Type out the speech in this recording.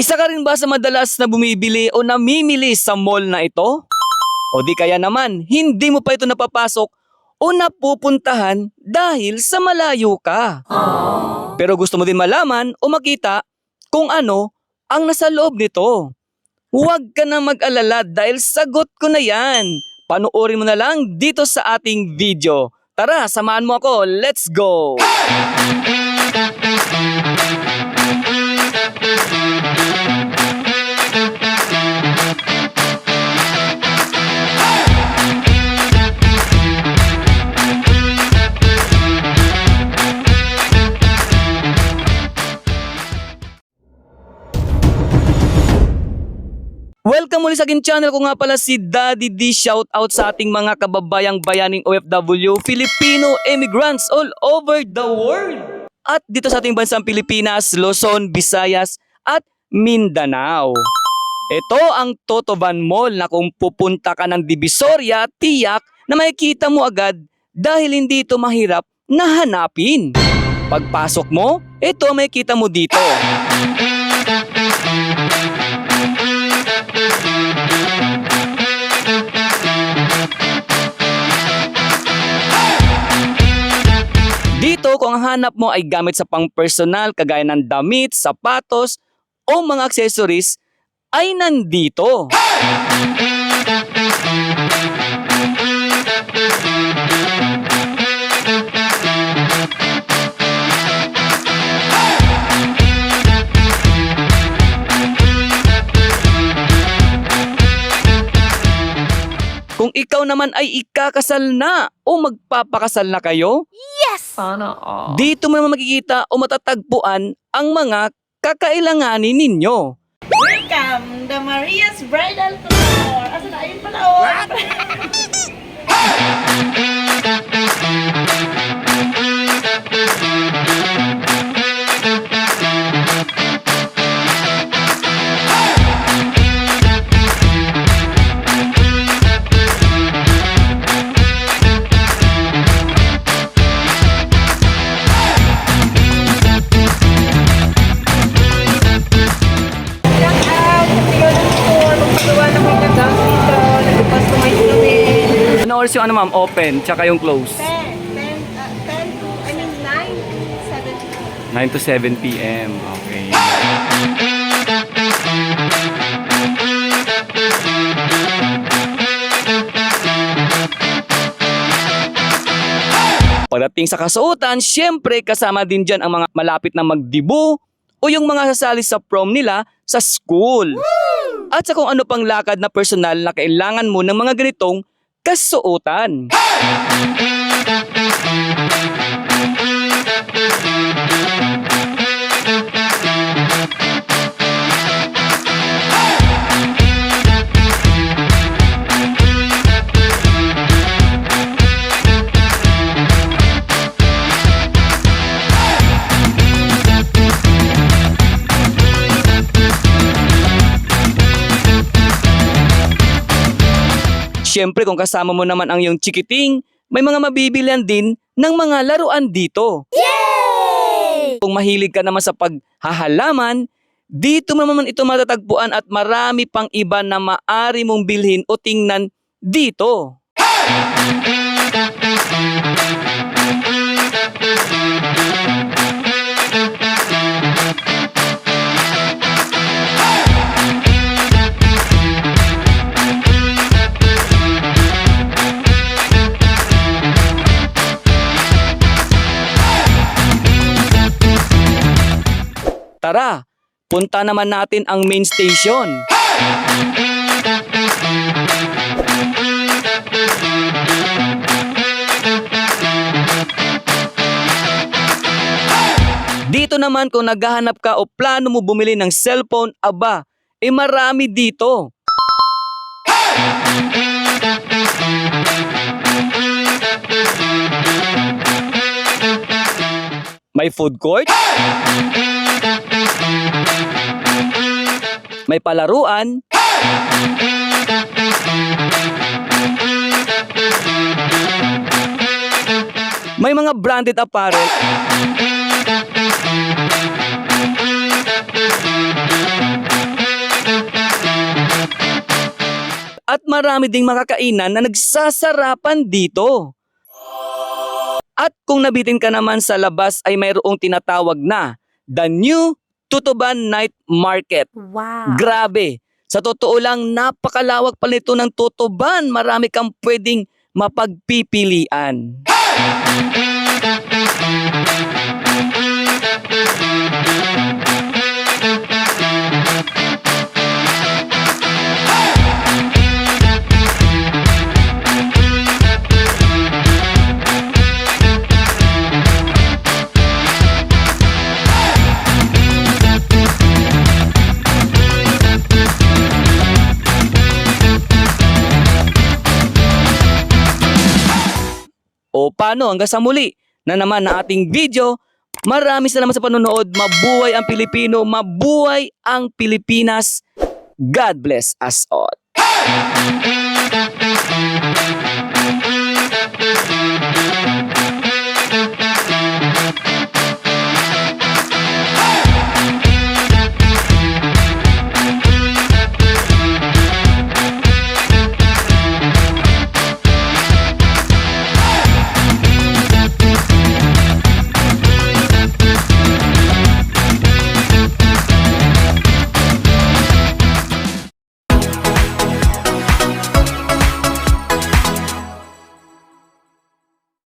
Isa ka rin ba sa madalas na bumibili o namimili sa mall na ito? O di kaya naman, hindi mo pa ito napapasok o napupuntahan dahil sa malayo ka. Pero gusto mo din malaman o makita kung ano ang nasa loob nito. Huwag ka na mag-alala dahil sagot ko na yan. Panoorin mo na lang dito sa ating video. Tara, samahan mo ako. Let's go! Welcome muli sa aking channel. Ko nga pala si Daddy D. Shout out sa ating mga kababayang bayaning OFW, Filipino immigrants all over the world. At dito sa ating bansang Pilipinas, Luzon, Visayas at Mindanao. Ito ang Totoban Mall na kung pupunta ka ng Divisoria, tiyak na makikita mo agad dahil hindi ito mahirap na hanapin. Pagpasok mo, ito makikita mo dito. Dito kung ang hanap mo ay gamit sa pang-personal kagaya ng damit, sapatos o mga accessories ay nandito. Kung ikaw naman ay ikakasal na o magpapakasal na kayo, Sana all. dito mo naman makikita o matatagpuan ang mga kakailanganin ninyo. Welcome, the Maria's Bridal Tour. Asa na ayun pala, oh. Ano oras yung ma'am, open, tsaka yung close? 9 to 7 p.m. Okay. Pagdating sa kasuotan, syempre kasama din dyan ang mga malapit na magdibu o yung mga sasali sa prom nila sa school. At sa kung ano pang lakad na personal na kailangan mo ng mga ganitong kasuotan. Siyempre kung kasama mo naman ang iyong chikiting, may mga mabibilihan din ng mga laruan dito. Yay! Kung mahilig ka naman sa paghahalaman, dito mo naman ito matatagpuan at marami pang iba na maari mong bilhin o tingnan dito. Tara, punta naman natin ang main station. Dito naman kung naghahanap ka o plano mo bumili ng cellphone, aba, marami dito. May food court. May palaruan. May mga branded apparel. marami ding makakainan na nagsasarapan dito. At kung nabitin ka naman sa labas ay mayroong tinatawag na The New Tutuban Night Market. Wow. Grabe! Sa totoo lang, napakalawak pala nito ng Tutuban. Marami kang pwedeng mapagpipilian. O paano, hanggang sa muli na naman na ating video. Maraming salamat sa panonood. Mabuhay ang Pilipino, mabuhay ang Pilipinas. God bless us all.